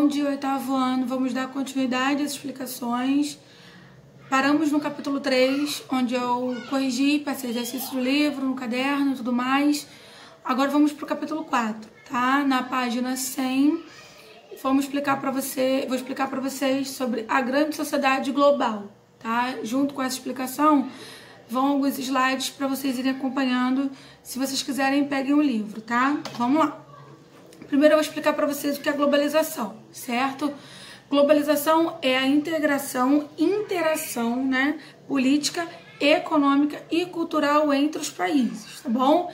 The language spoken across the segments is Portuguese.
dia, oitavo ano. Vamos dar continuidade às explicações. Paramos no capítulo 3, onde eu corrigi, passei exercício do livro, no caderno e tudo mais. Agora vamos para o capítulo 4, tá? Na página 100, vou explicar para vocês sobre a grande sociedade global, tá? Junto com essa explicação, vão alguns slides para vocês irem acompanhando. Se vocês quiserem, peguem o livro, tá? Vamos lá. Primeiro eu vou explicar para vocês o que é globalização, certo? Globalização é a interação, né, política, econômica e cultural entre os países, tá bom?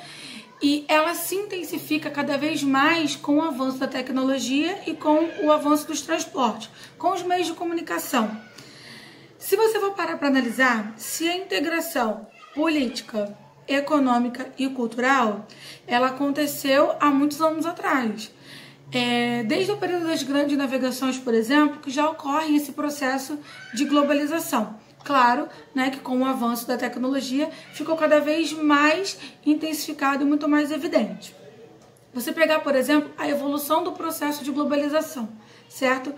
E ela se intensifica cada vez mais com o avanço da tecnologia e com o avanço dos transportes, com os meios de comunicação. Se você for parar para analisar, se a integração política, econômica e cultural, ela aconteceu há muitos anos atrás. Desde o período das grandes navegações, por exemplo, que já ocorre esse processo de globalização. Claro, né, que com o avanço da tecnologia ficou cada vez mais intensificado e muito mais evidente. Você pegar, por exemplo, a evolução do processo de globalização, certo?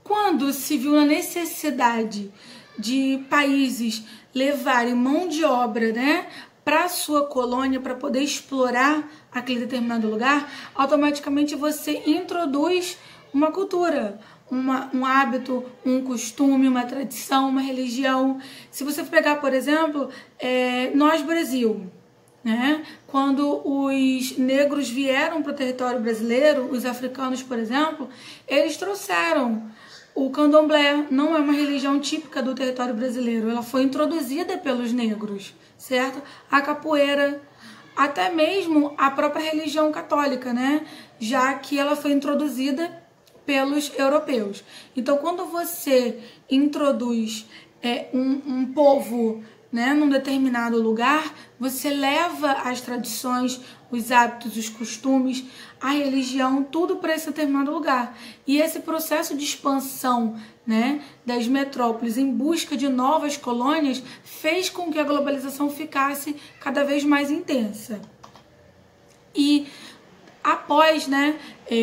Quando se viu a necessidade de países levarem mão de obra, né, para sua colônia, para poder explorar aquele determinado lugar, automaticamente você introduz uma cultura, um hábito, um costume, uma tradição, uma religião. Se você pegar, por exemplo, nós Brasil, né? Quando os negros vieram para o território brasileiro, os africanos, por exemplo, eles trouxeram o candomblé. Não é uma religião típica do território brasileiro, ela foi introduzida pelos negros, certo? A capoeira, até mesmo a própria religião católica, né? Já que ela foi introduzida pelos europeus. Então, quando você introduz um povo, né, num determinado lugar, você leva as tradições, os hábitos, os costumes, a religião, tudo para esse determinado lugar. E esse processo de expansão, né, das metrópoles em busca de novas colônias fez com que a globalização ficasse cada vez mais intensa. E após, né,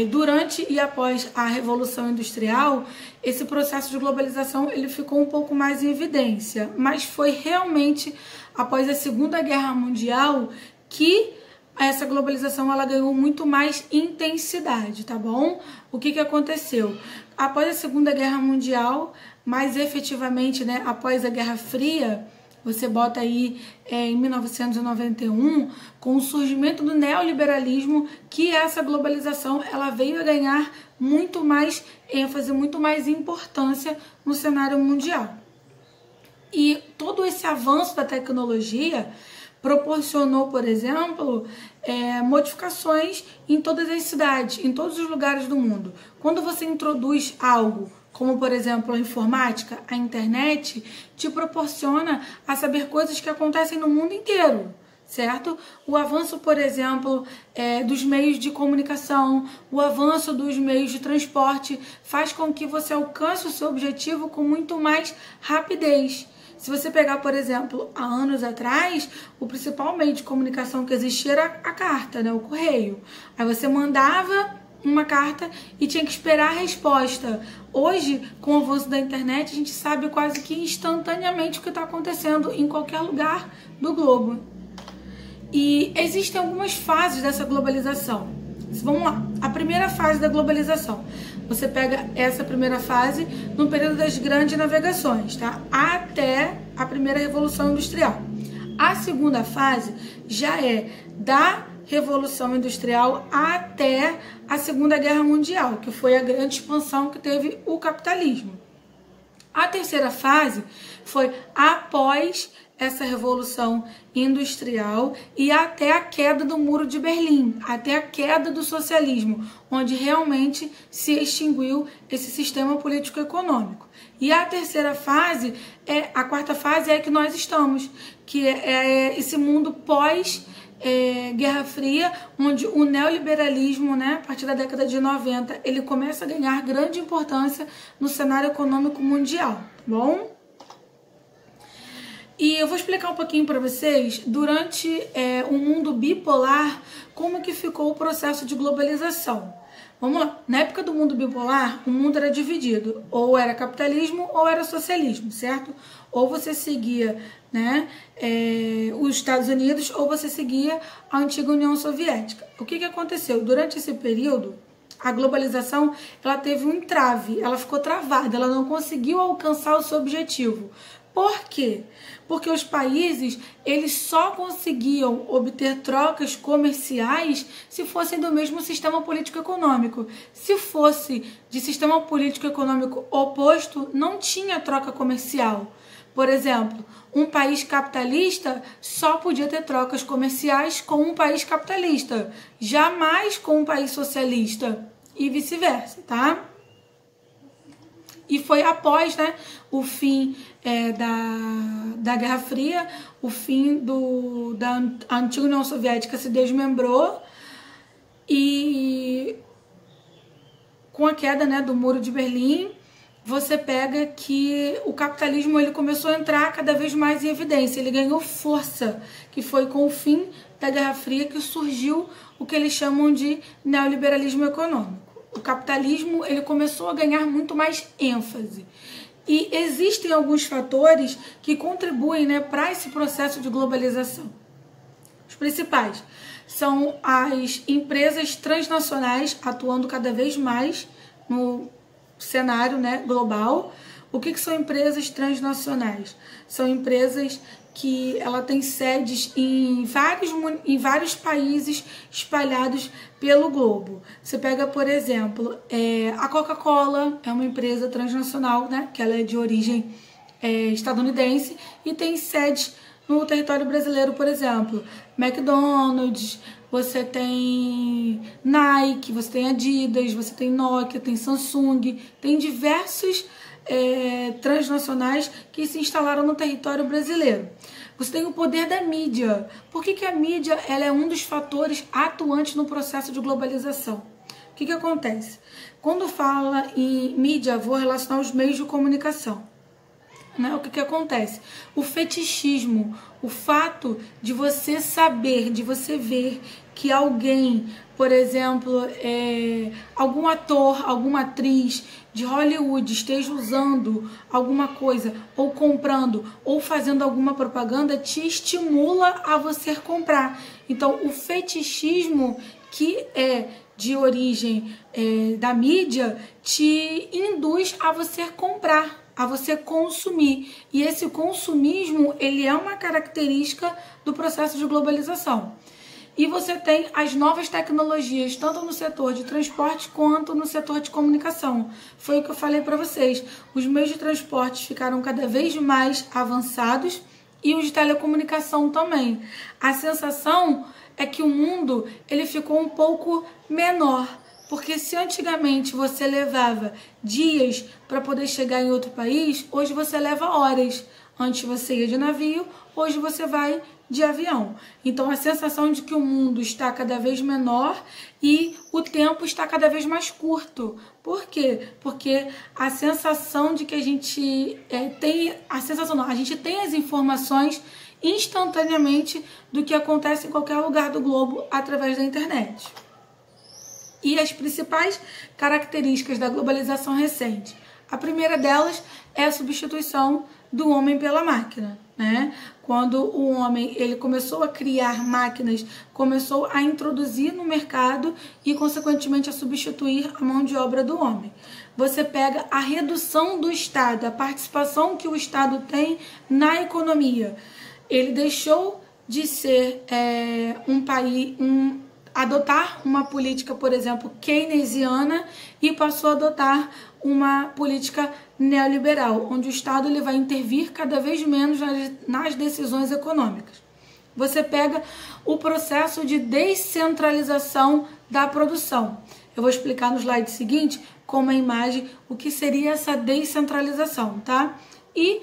durante e após a Revolução Industrial, esse processo de globalização ele ficou um pouco mais em evidência, mas foi realmente após a Segunda Guerra Mundial que essa globalização ela ganhou muito mais intensidade, tá bom? O que aconteceu? Após a Segunda Guerra Mundial, mais efetivamente, né, após a Guerra Fria, você bota aí em 1991, com o surgimento do neoliberalismo, que essa globalização ela veio a ganhar muito mais ênfase, muito mais importância no cenário mundial. E todo esse avanço da tecnologia proporcionou, por exemplo, modificações em todas as cidades, em todos os lugares do mundo. Quando você introduz algo, como por exemplo a informática, a internet, te proporciona a saber coisas que acontecem no mundo inteiro, certo? O avanço, por exemplo, dos meios de comunicação, o avanço dos meios de transporte faz com que você alcance o seu objetivo com muito mais rapidez. Se você pegar, por exemplo, há anos atrás, o principal meio de comunicação que existia era a carta, né, o correio. Aí você mandava uma carta e tinha que esperar a resposta. Hoje, com o avanço da internet, a gente sabe quase que instantaneamente o que está acontecendo em qualquer lugar do globo. E existem algumas fases dessa globalização. Vamos lá. A primeira fase da globalização. Você pega essa primeira fase no período das grandes navegações, tá? Até a primeira Revolução Industrial. A segunda fase já é da Revolução Industrial até a Segunda Guerra Mundial, que foi a grande expansão que teve o capitalismo. A terceira fase foi após essa Revolução Industrial e até a queda do Muro de Berlim, até a queda do socialismo, onde realmente se extinguiu esse sistema político-econômico. E a terceira fase, a quarta fase é a que nós estamos, que é esse mundo pós Guerra Fria, onde o neoliberalismo, né, a partir da década de 90, ele começa a ganhar grande importância no cenário econômico mundial, tá bom? E eu vou explicar um pouquinho para vocês, durante o mundo bipolar, como que ficou o processo de globalização. Vamos lá. Na época do mundo bipolar, o mundo era dividido. Ou era capitalismo ou era socialismo, certo? Ou você seguia, né, os Estados Unidos ou você seguia a antiga União Soviética. O que aconteceu? Durante esse período, a globalização ela teve um entrave, ela ficou travada, ela não conseguiu alcançar o seu objetivo. Por quê? Porque os países eles só conseguiam obter trocas comerciais se fossem do mesmo sistema político-econômico. Se fosse de sistema político-econômico oposto, não tinha troca comercial. Por exemplo, um país capitalista só podia ter trocas comerciais com um país capitalista, jamais com um país socialista e vice-versa, tá? E foi após, né, o fim da Guerra Fria, o fim da antiga União Soviética se desmembrou e com a queda, né, do Muro de Berlim, você pega que o capitalismo ele começou a entrar cada vez mais em evidência, ele ganhou força, que foi com o fim da Guerra Fria que surgiu o que eles chamam de neoliberalismo econômico. O capitalismo ele começou a ganhar muito mais ênfase. E existem alguns fatores que contribuem, né, para esse processo de globalização. Os principais são as empresas transnacionais atuando cada vez mais no cenário, né, global. O que são empresas transnacionais? São empresas que ela tem sedes em vários países espalhados pelo globo. Você pega, por exemplo, a Coca-Cola é uma empresa transnacional, né, que ela é de origem estadunidense e tem sedes no território brasileiro, por exemplo, McDonald's, você tem Nike, você tem Adidas, você tem Nokia, tem Samsung, tem diversos transnacionais que se instalaram no território brasileiro. Você tem o poder da mídia. Por que a mídia ela é um dos fatores atuantes no processo de globalização? O que acontece? Quando fala em mídia, vou relacionar os meios de comunicação. Né? O que acontece? O fetichismo, o fato de você saber, de você ver que alguém, por exemplo, algum ator, alguma atriz de Hollywood esteja usando alguma coisa, ou comprando, ou fazendo alguma propaganda, te estimula a você comprar. Então, o fetichismo que é de origem da mídia te induz a você comprar, a você consumir. E esse consumismo, ele é uma característica do processo de globalização. E você tem as novas tecnologias, tanto no setor de transporte quanto no setor de comunicação. Foi o que eu falei para vocês. Os meios de transporte ficaram cada vez mais avançados e os de telecomunicação também. A sensação é que o mundo ele ficou um pouco menor. Porque se antigamente você levava dias para poder chegar em outro país, hoje você leva horas. Antes você ia de navio, hoje você vai de avião. Então a sensação de que o mundo está cada vez menor e o tempo está cada vez mais curto. Por quê? Porque a sensação de que a gente a gente tem as informações instantaneamente do que acontece em qualquer lugar do globo através da internet. E as principais características da globalização recente. A primeira delas é a substituição do homem pela máquina, né? Quando o homem ele começou a criar máquinas, começou a introduzir no mercado e, consequentemente, a substituir a mão de obra do homem. Você pega a redução do Estado, a participação que o Estado tem na economia. Ele deixou de ser adotar uma política, por exemplo, keynesiana e passou a adotar uma política neoliberal, onde o Estado ele vai intervir cada vez menos nas decisões econômicas. Você pega o processo de descentralização da produção. Eu vou explicar no slide seguinte, com uma imagem, o que seria essa descentralização, tá? E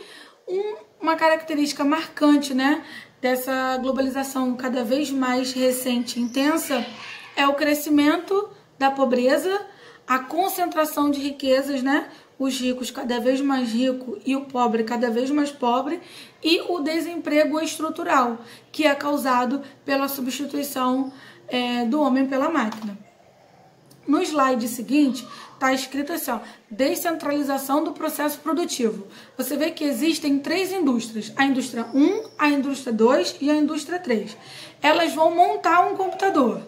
uma característica marcante, né, dessa globalização cada vez mais recente e intensa é o crescimento da pobreza, a concentração de riquezas, né? Os ricos cada vez mais ricos e o pobre cada vez mais pobre, e o desemprego estrutural, que é causado pela substituição do homem pela máquina. No slide seguinte, está escrito assim, ó, descentralização do processo produtivo. Você vê que existem 3 indústrias, a indústria 1, a indústria 2 e a indústria 3. Elas vão montar um computador.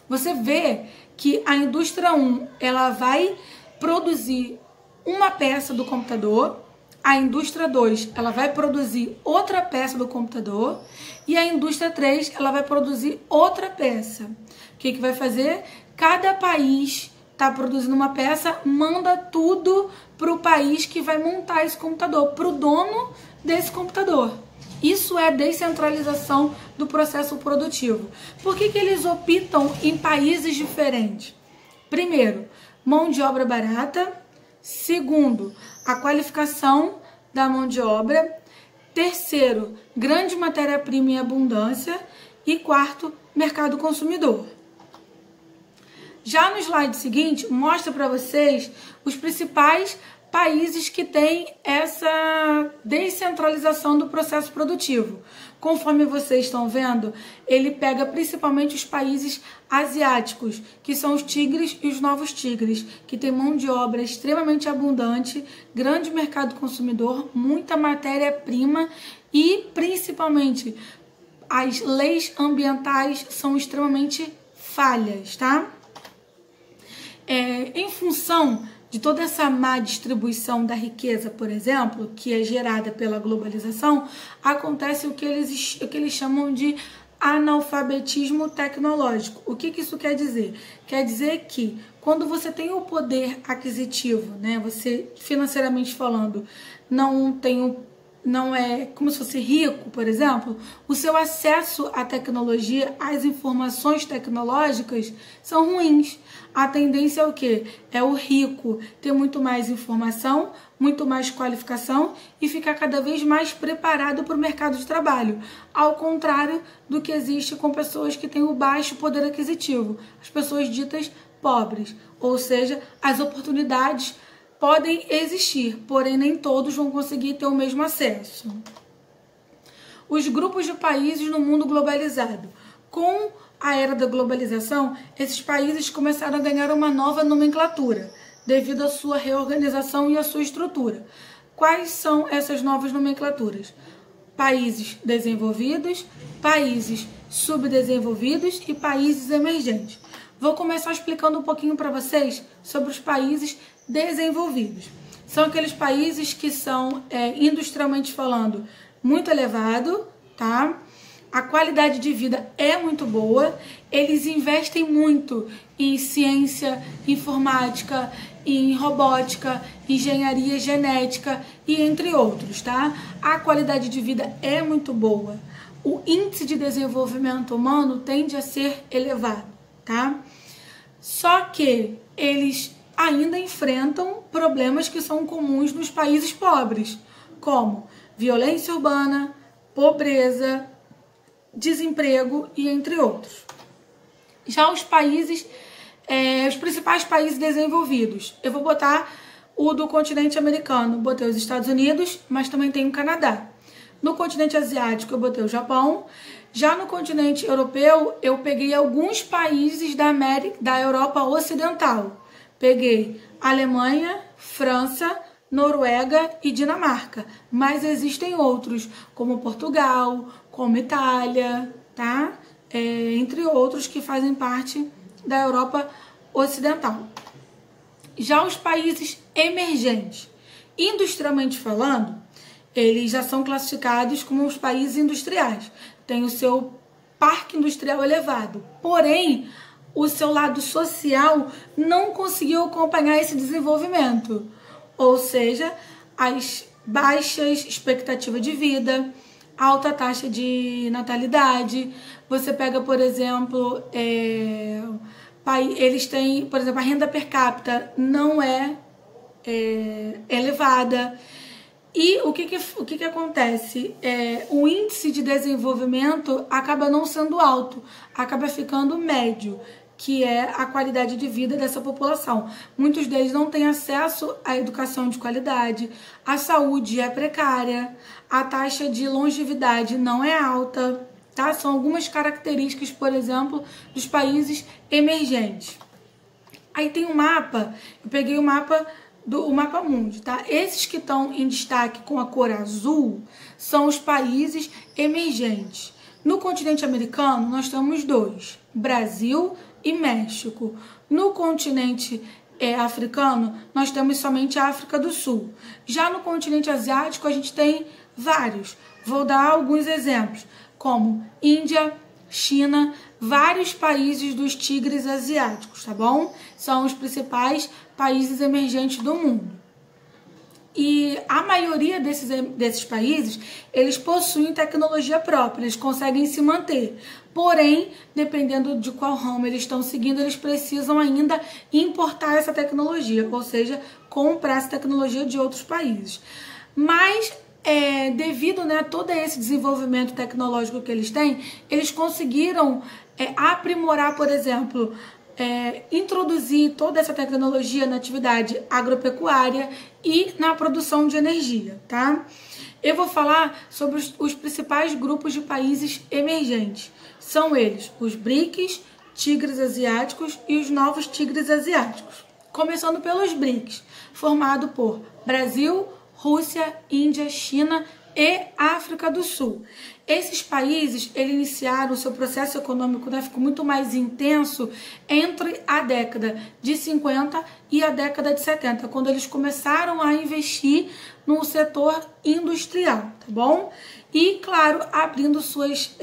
Você vê que a indústria 1, ela vai produzir uma peça do computador, a indústria 2, ela vai produzir outra peça do computador e a indústria 3, ela vai produzir outra peça. O que vai fazer? Cada país está produzindo uma peça, manda tudo para o país que vai montar esse computador, para o dono desse computador. Isso é descentralização do processo produtivo. Por que eles optam em países diferentes? Primeiro, mão de obra barata. Segundo, a qualificação da mão de obra. Terceiro, grande matéria-prima em abundância. E quarto, mercado consumidor. Já no slide seguinte, mostra para vocês os principais países que têm essa descentralização do processo produtivo. Conforme vocês estão vendo, ele pega principalmente os países asiáticos, que são os tigres e os novos tigres, que tem mão de obra extremamente abundante, grande mercado consumidor, muita matéria-prima e principalmente as leis ambientais são extremamente falhas, tá? Em função de toda essa má distribuição da riqueza, por exemplo, que é gerada pela globalização, acontece o que eles chamam de analfabetismo tecnológico. O que isso quer dizer? Quer dizer que quando você tem o poder aquisitivo, né, você financeiramente falando, não é como se fosse rico, por exemplo, o seu acesso à tecnologia, às informações tecnológicas são ruins. A tendência é o quê? É o rico ter muito mais informação, muito mais qualificação e ficar cada vez mais preparado para o mercado de trabalho, ao contrário do que existe com pessoas que têm o baixo poder aquisitivo, as pessoas ditas pobres, ou seja, as oportunidades podem existir, porém nem todos vão conseguir ter o mesmo acesso. Os grupos de países no mundo globalizado. Com a era da globalização, esses países começaram a ganhar uma nova nomenclatura, devido à sua reorganização e à sua estrutura. Quais são essas novas nomenclaturas? Países desenvolvidos, países subdesenvolvidos e países emergentes. Vou começar explicando um pouquinho para vocês sobre os países desenvolvidos. São aqueles países que são, industrialmente falando, muito elevado, tá? A qualidade de vida é muito boa, eles investem muito em ciência, informática, em robótica, engenharia genética e entre outros, tá? A qualidade de vida é muito boa. O índice de desenvolvimento humano tende a ser elevado, tá? Só que eles ainda enfrentam problemas que são comuns nos países pobres, como violência urbana, pobreza, desemprego e entre outros. Já os países, os principais países desenvolvidos, eu vou botar o do continente americano, botei os Estados Unidos, mas também tem o Canadá. No continente asiático eu botei o Japão. Já no continente europeu eu peguei alguns países da Europa Ocidental. Peguei Alemanha, França, Noruega e Dinamarca, mas existem outros, como Portugal, como Itália, tá? Entre outros que fazem parte da Europa Ocidental. Já os países emergentes, industrialmente falando, eles já são classificados como os países industriais. Tem o seu parque industrial elevado, porém, o seu lado social não conseguiu acompanhar esse desenvolvimento. Ou seja, as baixas expectativas de vida, alta taxa de natalidade. Você pega, por exemplo, eles têm, por exemplo, a renda per capita não é elevada. E o que acontece? O índice de desenvolvimento acaba não sendo alto, acaba ficando médio, que é a qualidade de vida dessa população. Muitos deles não têm acesso à educação de qualidade, a saúde é precária, a taxa de longevidade não é alta, tá? São algumas características, por exemplo, dos países emergentes. Aí tem um mapa, eu peguei o mapa do Mapa Mundi, tá? Esses que estão em destaque com a cor azul são os países emergentes. No continente americano, nós temos 2, Brasil e México. No continente africano, nós temos somente a África do Sul. Já no continente asiático, a gente tem vários. Vou dar alguns exemplos, como Índia, China, vários países dos tigres asiáticos, tá bom? São os principais países emergentes do mundo. E a maioria desses países, eles possuem tecnologia própria, eles conseguem se manter. Porém, dependendo de qual ramo eles estão seguindo, eles precisam ainda importar essa tecnologia, ou seja, comprar essa tecnologia de outros países. Mas, devido a todo esse desenvolvimento tecnológico que eles têm, eles conseguiram aprimorar, por exemplo, introduzir toda essa tecnologia na atividade agropecuária e na produção de energia, tá? Eu vou falar sobre os principais grupos de países emergentes. São eles os BRICS, tigres asiáticos e os novos tigres asiáticos. Começando pelos BRICS, formado por Brasil, Rússia, Índia, China e África do Sul. Esses países, eles iniciaram o seu processo econômico, ficou muito mais intenso entre a década de 50 e a década de 70, quando eles começaram a investir no setor industrial, tá bom? E, claro, abrindo suas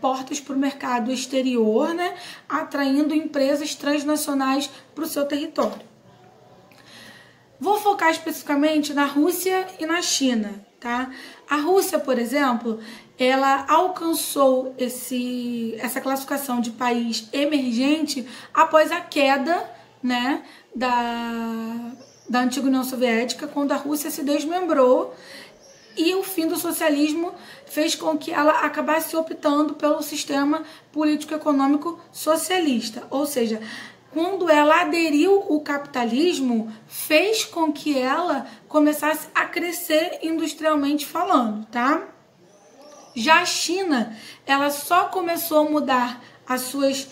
portas para o mercado exterior, né? Atraindo empresas transnacionais para o seu território. Vou focar especificamente na Rússia e na China, tá? A Rússia, por exemplo, ela alcançou essa classificação de país emergente após a queda, né, da antiga União Soviética, quando a Rússia se desmembrou e o fim do socialismo fez com que ela acabasse optando pelo sistema político-econômico socialista, ou seja, quando ela aderiu ao capitalismo, fez com que ela começasse a crescer industrialmente falando, tá? Já a China, ela só começou a mudar as suas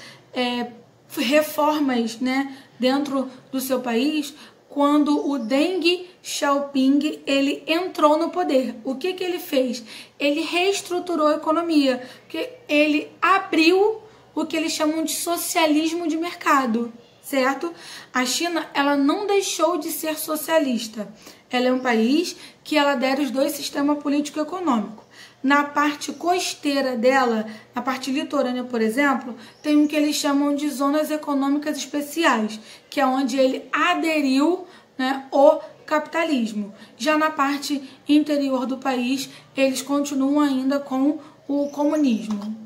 reformas, né, dentro do seu país quando o Deng Xiaoping ele entrou no poder. O que ele fez? Ele reestruturou a economia, porque ele abriu o que eles chamam de socialismo de mercado, certo? A China, ela não deixou de ser socialista. Ela é um país que ela adere os dois sistemas político e econômico. Na parte costeira dela, na parte litorânea, por exemplo, tem o que eles chamam de zonas econômicas especiais, que é onde ele aderiu, né, o capitalismo. Já na parte interior do país, eles continuam ainda com o comunismo.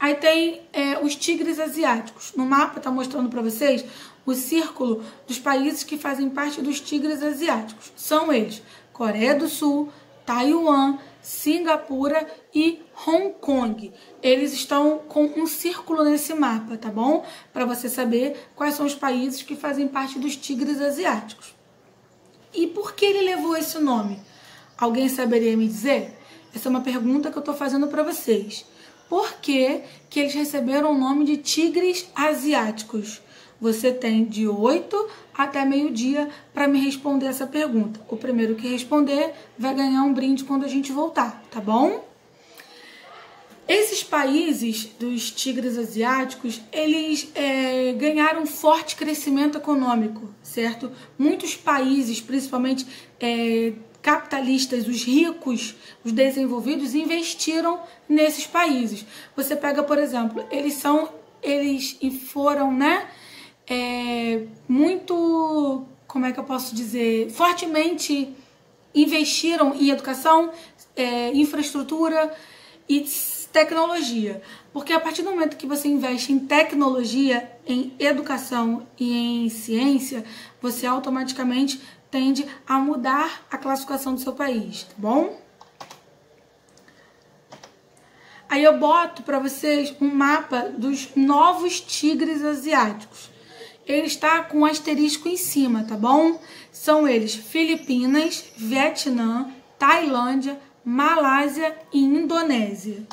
Aí tem os tigres asiáticos. No mapa está mostrando para vocês o círculo dos países que fazem parte dos tigres asiáticos. São eles: Coreia do Sul, Taiwan, Singapura e Hong Kong. Eles estão com um círculo nesse mapa, tá bom? Para você saber quais são os países que fazem parte dos tigres asiáticos. E por que ele levou esse nome? Alguém saberia me dizer? Essa é uma pergunta que eu estou fazendo para vocês. Por que eles receberam o nome de tigres asiáticos? Você tem de 8 até meio-dia para me responder essa pergunta. O primeiro que responder vai ganhar um brinde quando a gente voltar, tá bom? Esses países dos tigres asiáticos, eles ganharam um forte crescimento econômico, certo? Muitos países, principalmente capitalistas, os ricos, os desenvolvidos, investiram nesses países. Você pega, por exemplo, eles foram, né, muito, como é que eu posso dizer, fortemente investiram em educação, infraestrutura e tecnologia. Porque a partir do momento que você investe em tecnologia, em educação e em ciência, você automaticamente tende a mudar a classificação do seu país, tá bom? Aí eu boto para vocês um mapa dos novos tigres asiáticos. Ele está com um asterisco em cima, tá bom? São eles Filipinas, Vietnã, Tailândia, Malásia e Indonésia.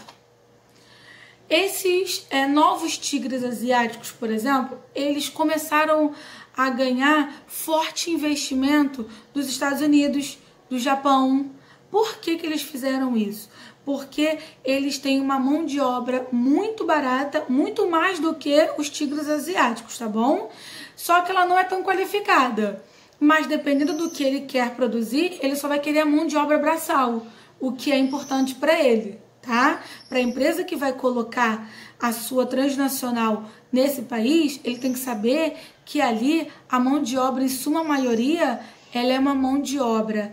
Esses novos tigres asiáticos, por exemplo, eles começaram a ganhar forte investimento dos Estados Unidos, do Japão. Por que eles fizeram isso? Porque eles têm uma mão de obra muito barata, muito mais do que os tigres asiáticos, tá bom? Só que ela não é tão qualificada. Mas dependendo do que ele quer produzir, ele só vai querer a mão de obra braçal, o que é importante para ele, tá? Para a empresa que vai colocar a sua transnacional nesse país, ele tem que saber que ali a mão de obra, em sua maioria, ela é uma mão de obra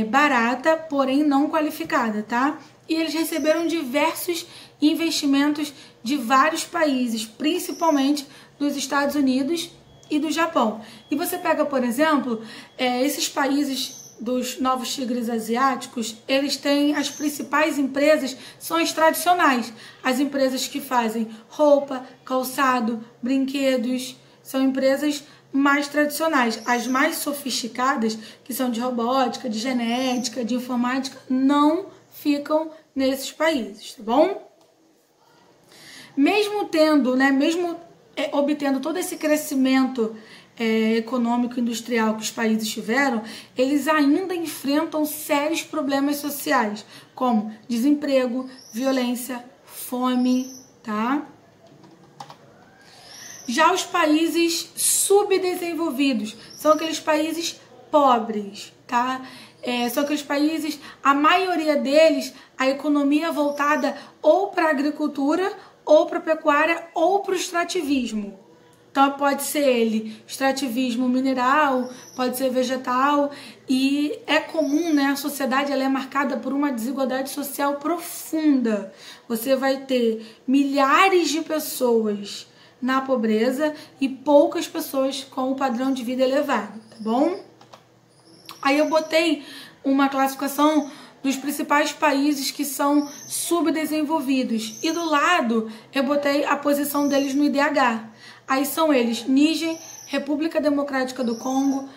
barata, porém não qualificada, tá? E eles receberam diversos investimentos de vários países, principalmente dos Estados Unidos e do Japão. E você pega, por exemplo, esses países dos novos tigres asiáticos, eles têm as principais empresas, são as tradicionais. As empresas que fazem roupa, calçado, brinquedos, são empresas mais tradicionais. As mais sofisticadas, que são de robótica, de genética, de informática, não ficam nesses países, tá bom? Mesmo tendo, mesmo obtendo todo esse crescimento econômico e industrial que os países tiveram, eles ainda enfrentam sérios problemas sociais, como desemprego, violência, fome, tá? Já os países subdesenvolvidos são aqueles países pobres, tá? São aqueles países, a maioria deles, a economia é voltada ou para a agricultura, ou para a pecuária, ou para o extrativismo. Então pode ser ele extrativismo mineral, pode ser vegetal, e é comum, né? A sociedade ela é marcada por uma desigualdade social profunda. Você vai ter milhares de pessoas na pobreza e poucas pessoas com o padrão de vida elevado, tá bom? Aí eu botei uma classificação dos principais países que são subdesenvolvidos. E do lado eu botei a posição deles no IDH. Aí são eles: Níger, República Democrática do Congo,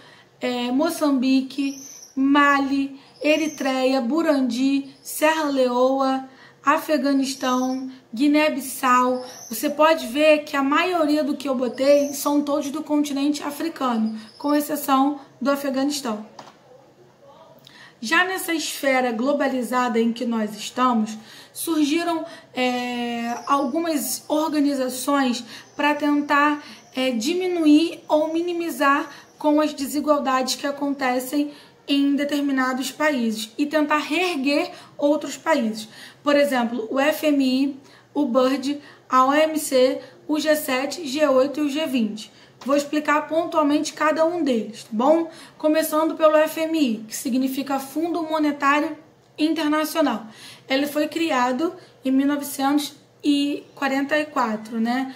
Moçambique, Mali, Eritreia, Burundi, Serra Leoa, Afeganistão, Guiné-Bissau. Você pode ver que a maioria do que eu botei são todos do continente africano, com exceção do Afeganistão. Já nessa esfera globalizada em que nós estamos, surgiram algumas organizações para tentar diminuir ou minimizar com as desigualdades que acontecem em determinados países e tentar reerguer outros países. Por exemplo, o FMI, o BIRD, a OMC, o G7, G8 e o G20. Vou explicar pontualmente cada um deles, tá bom? Começando pelo FMI, que significa Fundo Monetário Internacional. Ele foi criado em 1944, né?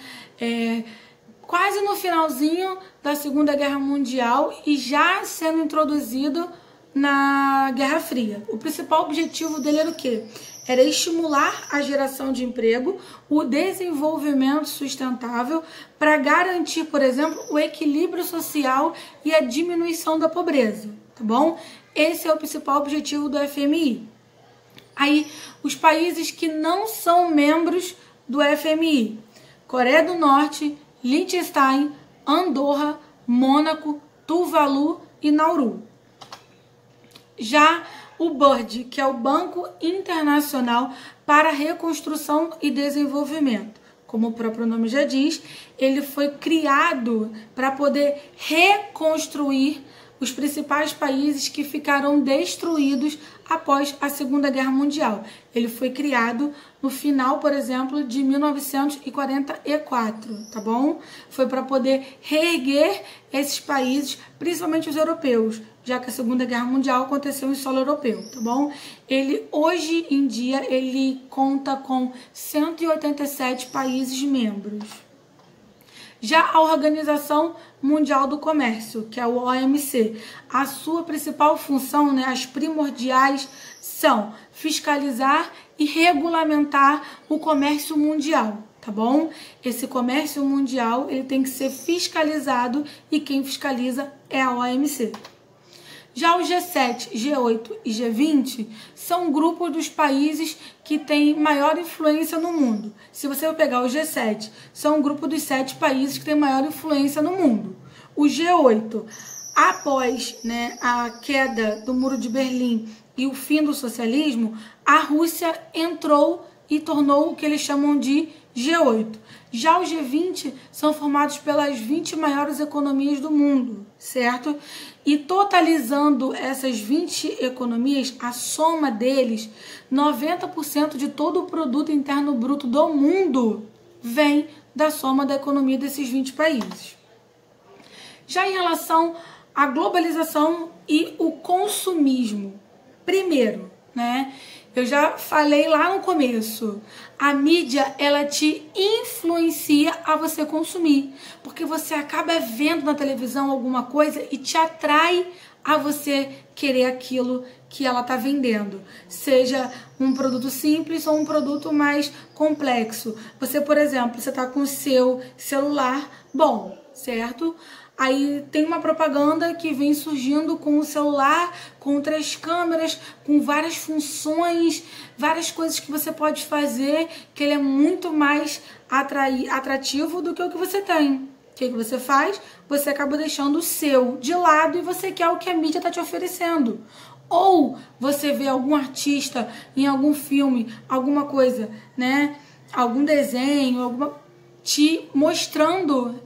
Quase no finalzinho da Segunda Guerra Mundial e já sendo introduzido na Guerra Fria. O principal objetivo dele era o quê? Era estimular a geração de emprego, o desenvolvimento sustentável, para garantir, por exemplo, o equilíbrio social e a diminuição da pobreza, tá bom? Esse é o principal objetivo do FMI. Aí, os países que não são membros do FMI: Coreia do Norte, Liechtenstein, Andorra, Mônaco, Tuvalu e Nauru. Já o BIRD, que é o Banco Internacional para Reconstrução e Desenvolvimento, como o próprio nome já diz, ele foi criado para poder reconstruir os principais países que ficaram destruídos após a Segunda Guerra Mundial. Ele foi criado no final, por exemplo, de 1944, tá bom? Foi para poder reerguer esses países, principalmente os europeus, já que a Segunda Guerra Mundial aconteceu em solo europeu, tá bom? Ele, hoje em dia, ele conta com 187 países membros. Já a Organização Mundial do Comércio, que é o OMC, a sua principal função, né, as primordiais, são fiscalizar e regulamentar o comércio mundial, tá bom? Esse comércio mundial ele tem que ser fiscalizado e quem fiscaliza é a OMC. Já o G7, G8 e G20 são grupos dos países que têm maior influência no mundo. Se você pegar o G7, são um grupo dos 7 países que têm maior influência no mundo. O G8, após, né, a queda do Muro de Berlim e o fim do socialismo, a Rússia entrou e tornou o que eles chamam de G8. Já o G20 são formados pelas 20 maiores economias do mundo, certo? E totalizando essas 20 economias, a soma deles, 90% de todo o produto interno bruto do mundo vem da soma da economia desses 20 países. Já em relação à globalização e o consumismo, primeiro, né? Eu já falei lá no começo, a mídia, ela te influencia a você consumir, porque você acaba vendo na televisão alguma coisa e te atrai a você querer aquilo que ela está vendendo, seja um produto simples ou um produto mais complexo. Você, por exemplo, você está com o seu celular bom, certo? Aí tem uma propaganda que vem surgindo com o celular, com 3 câmeras, com várias funções, várias coisas que você pode fazer, que ele é muito mais atrativo do que o que você tem. O que você faz? Você acaba deixando o seu de lado e você quer o que a mídia está te oferecendo. Ou você vê algum artista em algum filme, alguma coisa, né? Algum desenho, te mostrando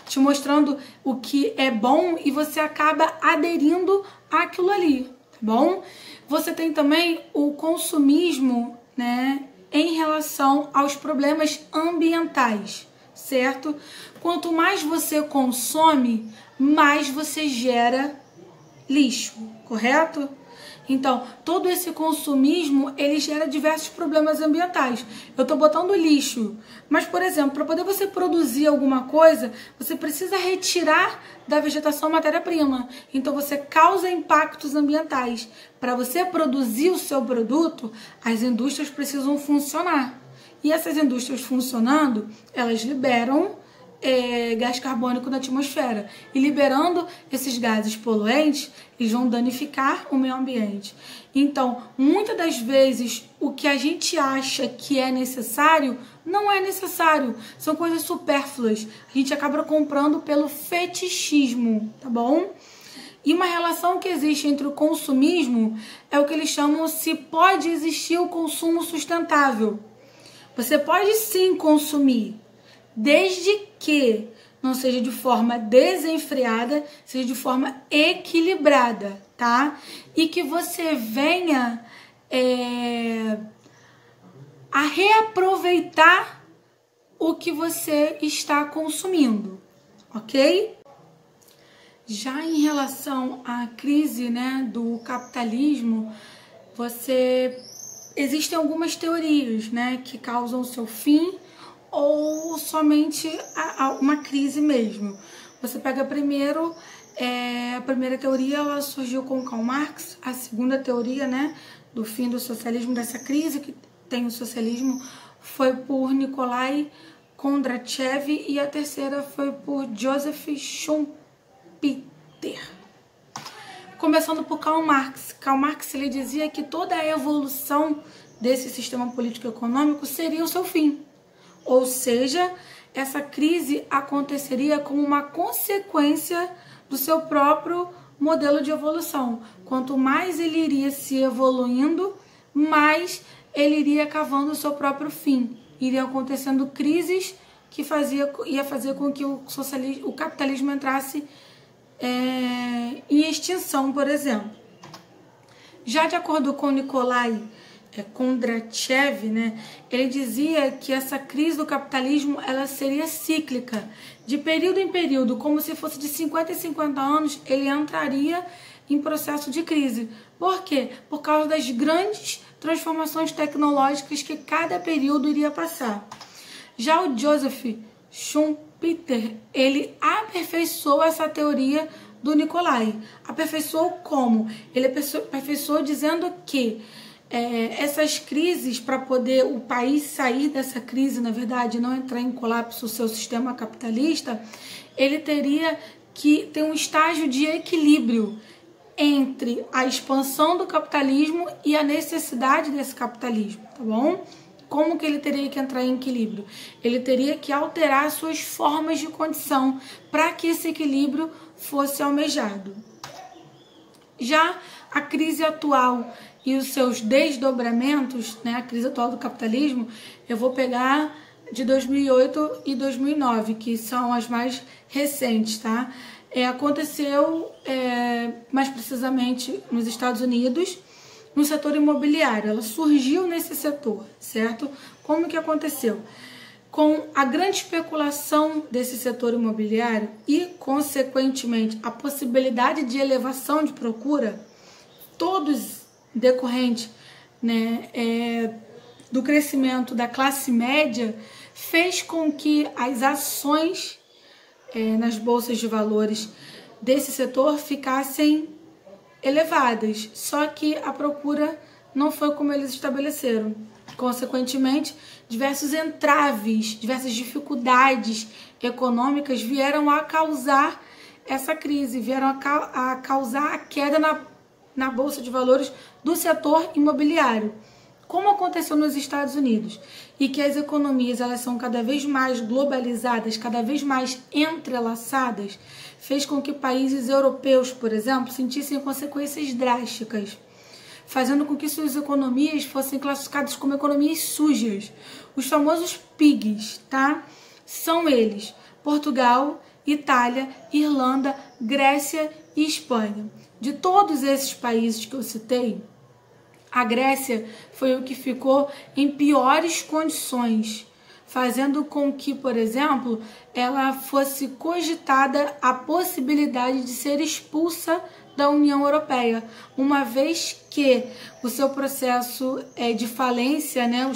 te mostrando o que é bom e você acaba aderindo àquilo ali, tá bom? Você tem também o consumismo, né, em relação aos problemas ambientais, certo? Quanto mais você consome, mais você gera lixo, correto? Então, todo esse consumismo, ele gera diversos problemas ambientais. Eu estou botando lixo, mas, por exemplo, para poder você produzir alguma coisa, você precisa retirar da vegetação matéria-prima. Então, você causa impactos ambientais. Para você produzir o seu produto, as indústrias precisam funcionar. E essas indústrias funcionando, elas liberam gás carbônico na atmosfera. E liberando esses gases poluentes, eles vão danificar o meio ambiente. Então, muitas das vezes, o que a gente acha que é necessário, não é necessário. São coisas supérfluas. A gente acaba comprando pelo fetichismo, tá bom? E uma relação que existe entre o consumismo é o que eles chamam se pode existir o consumo sustentável. Você pode sim consumir, desde que não seja de forma desenfreada, seja de forma equilibrada, tá? E que você venha a reaproveitar o que você está consumindo, ok? Já em relação à crise, né, do capitalismo, existem algumas teorias, né, que causam o seu fim ou somente uma crise mesmo. Você pega primeiro, a primeira teoria, ela surgiu com Karl Marx, a segunda teoria, né, do fim do socialismo, dessa crise que tem o socialismo, foi por Nikolai Kondratiev e a terceira foi por Joseph Schumpeter. Começando por Karl Marx. Karl Marx, ele dizia que toda a evolução desse sistema político-econômico seria o seu fim. Ou seja, essa crise aconteceria como uma consequência do seu próprio modelo de evolução. Quanto mais ele iria se evoluindo, mais ele iria cavando o seu próprio fim. Iriam acontecendo crises que ia fazer com que o capitalismo entrasse em extinção, por exemplo. Já de acordo com Nikolai Kondratiev, né, ele dizia que essa crise do capitalismo ela seria cíclica, de período em período, como se fosse de 50 em 50 anos, ele entraria em processo de crise. Por quê? Por causa das grandes transformações tecnológicas que cada período iria passar. Já o Joseph Schumpeter, ele aperfeiçoou essa teoria do Nikolai. Aperfeiçoou como? Ele aperfeiçoou dizendo que essas crises, para poder o país sair dessa crise, na verdade, não entrar em colapso o seu sistema capitalista, ele teria que tem um estágio de equilíbrio entre a expansão do capitalismo e a necessidade desse capitalismo, tá bom? Como que ele teria que entrar em equilíbrio? Ele teria que alterar suas formas de condição para que esse equilíbrio fosse almejado. Já a crise atual e os seus desdobramentos, né, a crise atual do capitalismo, eu vou pegar de 2008 e 2009, que são as mais recentes, tá? Aconteceu mais precisamente nos Estados Unidos, no setor imobiliário. Ela surgiu nesse setor, certo? Como que aconteceu? Com a grande especulação desse setor imobiliário e, consequentemente, a possibilidade de elevação de procura, todos decorrentes, né, do crescimento da classe média, fez com que as ações nas bolsas de valores desse setor ficassem elevadas, só que a procura não foi como eles estabeleceram. Consequentemente, diversos entraves, diversas dificuldades econômicas vieram a causar essa crise, vieram a causar a queda na bolsa de valores do setor imobiliário. Como aconteceu nos Estados Unidos, e que as economias elas são cada vez mais globalizadas, cada vez mais entrelaçadas, fez com que países europeus, por exemplo, sentissem consequências drásticas, fazendo com que suas economias fossem classificadas como economias sujas. Os famosos PIGs, tá? São eles: Portugal, Itália, Irlanda, Grécia e Espanha. De todos esses países que eu citei, a Grécia foi o que ficou em piores condições, fazendo com que, por exemplo, ela fosse cogitada a possibilidade de ser expulsa da União Europeia, uma vez que o seu processo de falência, né,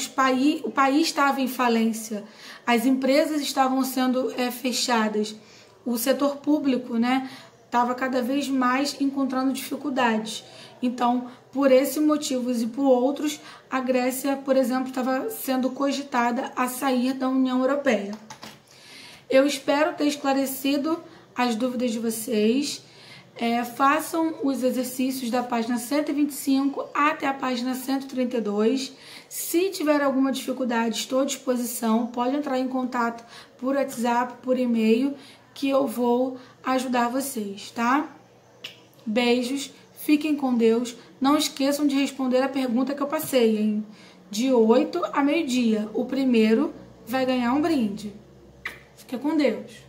o país estava em falência, as empresas estavam sendo fechadas, o setor público, né, estava cada vez mais encontrando dificuldades. Então, por esses motivos e por outros, a Grécia, por exemplo, estava sendo cogitada a sair da União Europeia. Eu espero ter esclarecido as dúvidas de vocês. Façam os exercícios da página 125 até a página 132. Se tiver alguma dificuldade, estou à disposição. Pode entrar em contato por WhatsApp, por e-mail, que eu vou ajudar vocês, tá? Beijos, fiquem com Deus. Não esqueçam de responder a pergunta que eu passei, hein? De 8 a meio-dia. O primeiro vai ganhar um brinde. Fica com Deus.